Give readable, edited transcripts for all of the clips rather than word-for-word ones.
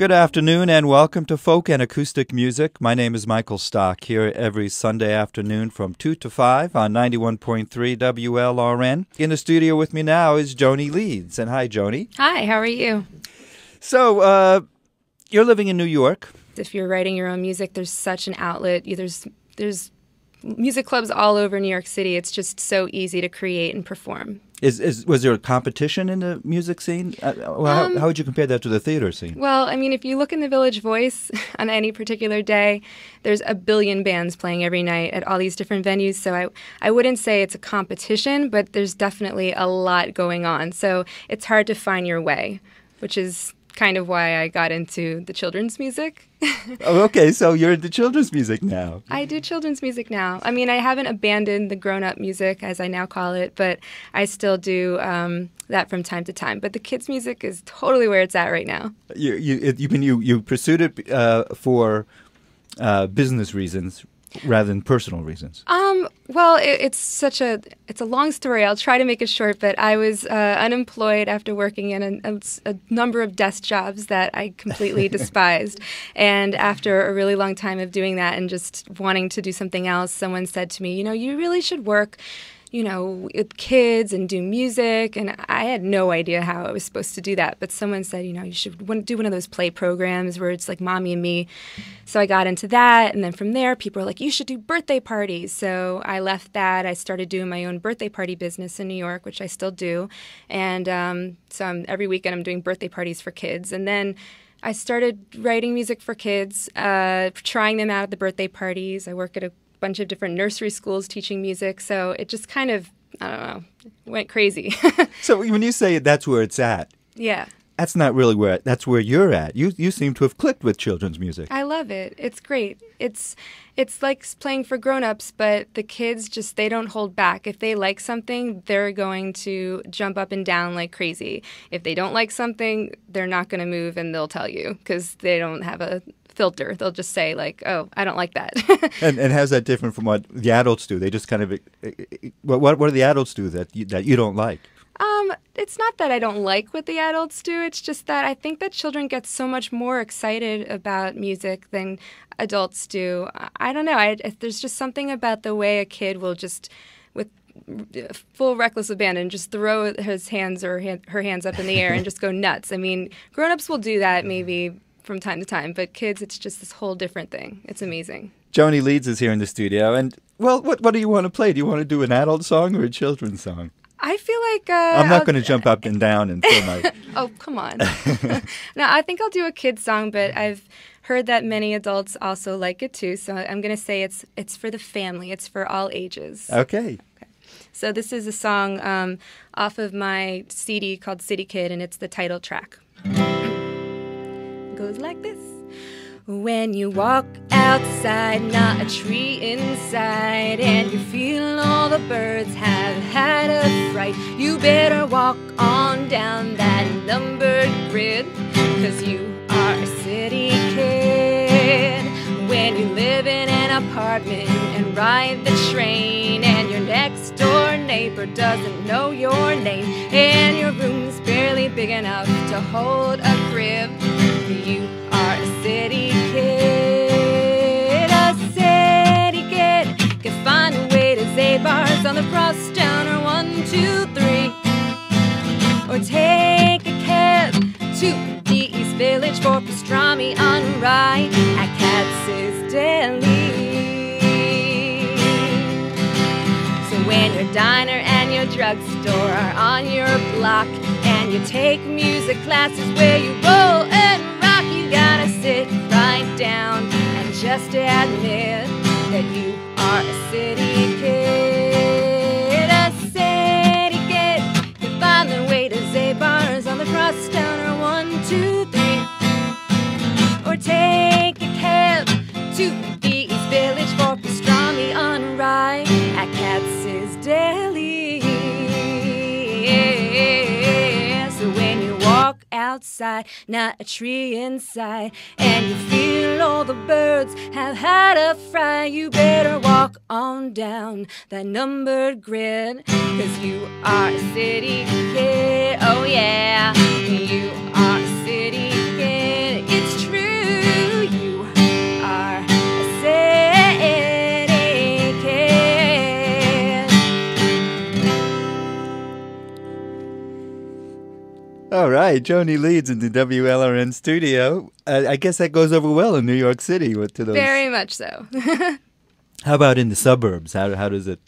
Good afternoon and welcome to Folk and Acoustic Music. My name is Michael Stock, here every Sunday afternoon from 2 to 5 on 91.3 WLRN. In the studio with me now is Joanie Leeds. And hi, Joanie. Hi, how are you? So, you're living in New York. If you're writing your own music, there's such an outlet. There's music clubs all over New York City. It's just so easy to create and perform. Was there a competition in the music scene? How would you compare that to the theater scene? Well, I mean, if you look in the Village Voice on any particular day, there's a billion bands playing every night at all these different venues. So I wouldn't say it's a competition, but there's definitely a lot going on. So it's hard to find your way, which is kind of why I got into the children's music. Oh, okay, so you're into children's music now. I do children's music now. I mean, I haven't abandoned the grown-up music, as I now call it, but I still do that from time to time. But the kids' music is totally where it's at right now. You pursued it for business reasons rather than personal reasons? Well, it's a long story. I'll try to make it short, but I was unemployed after working in a number of desk jobs that I completely despised. And after a really long time of doing that and just wanting to do something else, someone said to me, you really should work with kids and do music. And I had no idea how I was supposed to do that. But someone said, you should do one of those play programs where it's like Mommy and Me. So I got into that. And then from there, people were like, you should do birthday parties. So I left that. I started doing my own birthday party business in New York, which I still do. And so every weekend I'm doing birthday parties for kids. And then I started writing music for kids, trying them out at the birthday parties. I work at a bunch of different nursery schools teaching music, so it just kind of, I don't know, went crazy. So when you say that's where it's at, yeah, that's not really that's where you're at. You seem to have clicked with children's music. I love it. It's great. It's like playing for grown-ups, but the kids they don't hold back. If they like something, they're going to jump up and down like crazy. If they don't like something, they're not going to move, and they'll tell you because they don't have a filter. They'll just say like, "Oh, I don't like that." and how's that different from what the adults do? They just kind of what do the adults do that you don't like? It's not that I don't like what the adults do. It's just that I think that children get so much more excited about music than adults do. I don't know. There's just something about the way a kid will just, with full reckless abandon, just throw his hands or her hands up in the air and just go nuts. I mean, grown-ups will do that maybe from time to time, but kids, it's just this whole different thing. It's amazing. Joanie Leeds is here in the studio, and well, what do you want to play? Do you want to do an adult song or a children's song? I feel like I'm not going to jump up and down and throw my. Oh, come on! No, I think I'll do a kid's song, but I've heard that many adults also like it too. So I'm going to say it's for the family. It's for all ages. Okay. So this is a song off of my CD called City Kid, and it's the title track. It goes like this. When you walk outside, not a tree inside, and you feel all the birds have had a fright, you better walk on down that numbered grid, 'cause you are a city kid. When you live in an apartment and ride the train, and your next door neighbor doesn't know your name, and your room's barely big enough to hold a crib, you are a city kid. A city kid can find a way to say bars on the crosstown or 123, or take a cab to the East Village for pastrami on rye at Katz's Deli. So when your diner and your drugstore are on your block, and you take music classes where you roll and rock, you gotta sit right down and just admit that you are a city kid. A city kid can find their way to Zay bars on the crosstown or 123, or take a cab to the East Village for pastrami on rye at Katz's Deli. So when you walk outside, not a tree inside, and you feel all the birds have had a fry, you better walk on down that numbered grid, 'cause you are a city kid. Oh yeah, you are a city kid. It's All right, Joanie Leeds in the WLRN studio. I guess that goes over well in New York City with to those. Very much so. How about in the suburbs? How does it?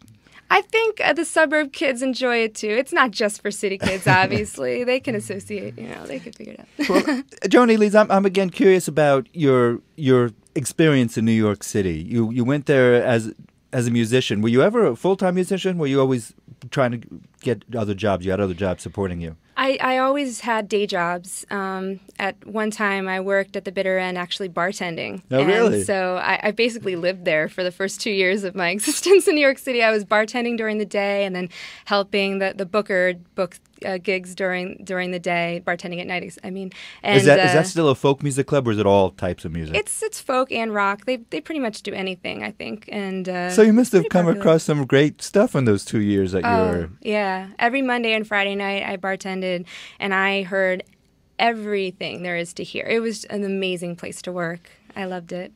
I think the suburb kids enjoy it too. It's not just for city kids, obviously. They can associate, they can figure it out. Well, Joanie Leeds, I'm again curious about your experience in New York City. You went there as a musician. Were you ever a full-time musician? Were you always trying to get other jobs? You had other jobs supporting you? I always had day jobs. At one time, I worked at the bitter end, actually bartending. Oh, really? And so I basically lived there for the first 2 years of my existence in New York City. I was bartending during the day and then helping the booker book gigs during the day, bartending at night. And is that still a folk music club, or is it all types of music? It's folk and rock. They pretty much do anything, I think. And so you must have come across some great stuff in those 2 years that you were. Yeah, every Monday and Friday night I bartended, and I heard everything there is to hear. It was an amazing place to work. I loved it.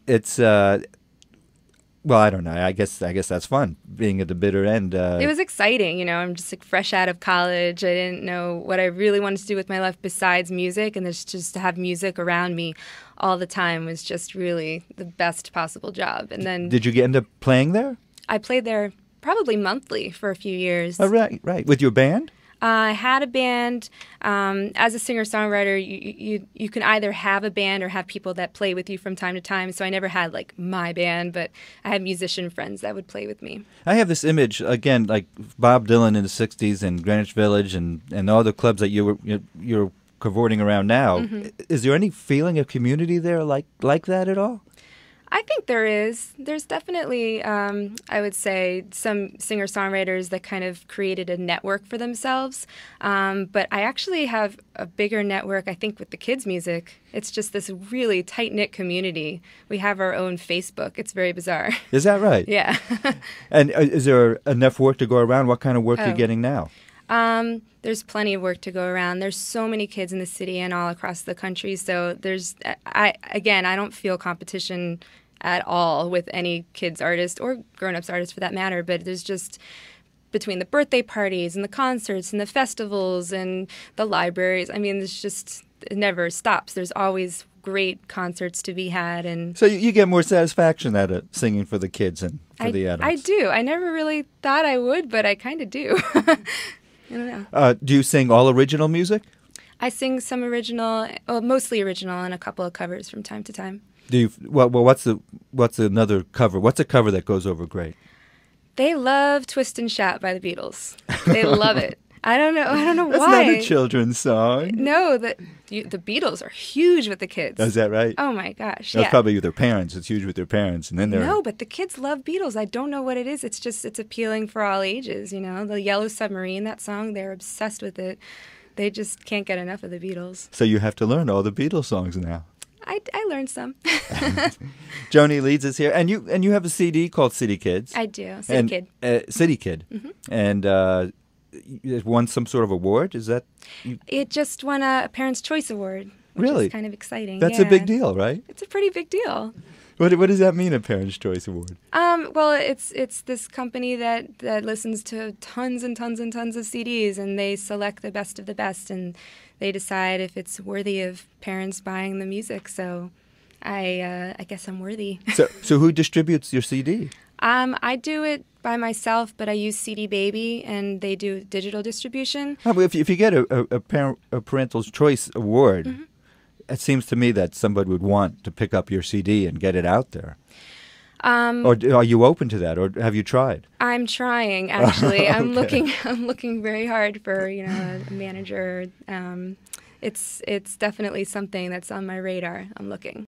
It's well, I don't know. I guess that's fun, being at the bitter end. It was exciting, I'm just like fresh out of college. I didn't know what I really wanted to do with my life besides music, and just to have music around me all the time was just really the best possible job. And then, did you end up playing there? I played there probably monthly for a few years. Oh, right. With your band? I had a band. As a singer-songwriter, you can either have a band or have people that play with you from time to time. So I never had, like, my band, but I had musician friends that would play with me. I have this image, again, like Bob Dylan in the 60s and Greenwich Village and all the clubs that you're cavorting around now. Mm-hmm. Is there any feeling of community there like that at all? I think there is. There's definitely, I would say, some singer-songwriters that kind of created a network for themselves. But I actually have a bigger network, I think, with the kids' music. It's just this really tight-knit community. We have our own Facebook. It's very bizarre. Is that right? Yeah. And is there enough work to go around? What kind of work are you getting now? There's plenty of work to go around. There's so many kids in the city and all across the country. So I don't feel competition at all with any kids artist or grown-ups artist for that matter, but there's just, between the birthday parties and the concerts and the festivals and the libraries, there's just, it never stops. There's always great concerts to be had. And so you get more satisfaction out of singing for the kids and for the adults. I do. I never really thought I would, but I kind of do. I don't know. Do you sing all original music? I sing some original, mostly original, and a couple of covers from time to time. Do you? Well, what's another cover? What's a cover that goes over great? They love "Twist and Shout" by the Beatles. They love it. I don't know That's why. That's not a children's song. No, the Beatles are huge with the kids. Is that right? Oh my gosh! That's probably with their parents. It's huge with their parents, and then they're no, but the kids love Beatles. I don't know what it is. It's appealing for all ages. The Yellow Submarine, that song, they're obsessed with it. They just can't get enough of the Beatles. So you have to learn all the Beatles songs now. I learned some. Joanie Leeds is here, and you have a CD called City Kids. I do, City Kid. City Kid, mm-hmm. And it won some sort of award. Is that? It just won a Parents' Choice Award, which really? is kind of exciting. That's a big deal, right? It's a pretty big deal. What does that mean, a Parents' Choice Award? Well, it's this company that listens to tons and tons and tons of CDs, and they select the best of the best, and they decide if it's worthy of parents buying the music. So I guess I'm worthy. So who distributes your CD? I do it by myself, but I use CD Baby, and they do digital distribution. Oh, but if you get a Parental Choice Award, mm-hmm. It seems to me that somebody would want to pick up your CD and get it out there. Or are you open to that, or have you tried? I'm trying, actually. Okay. I'm looking very hard for a manager. It's definitely something that's on my radar. I'm looking.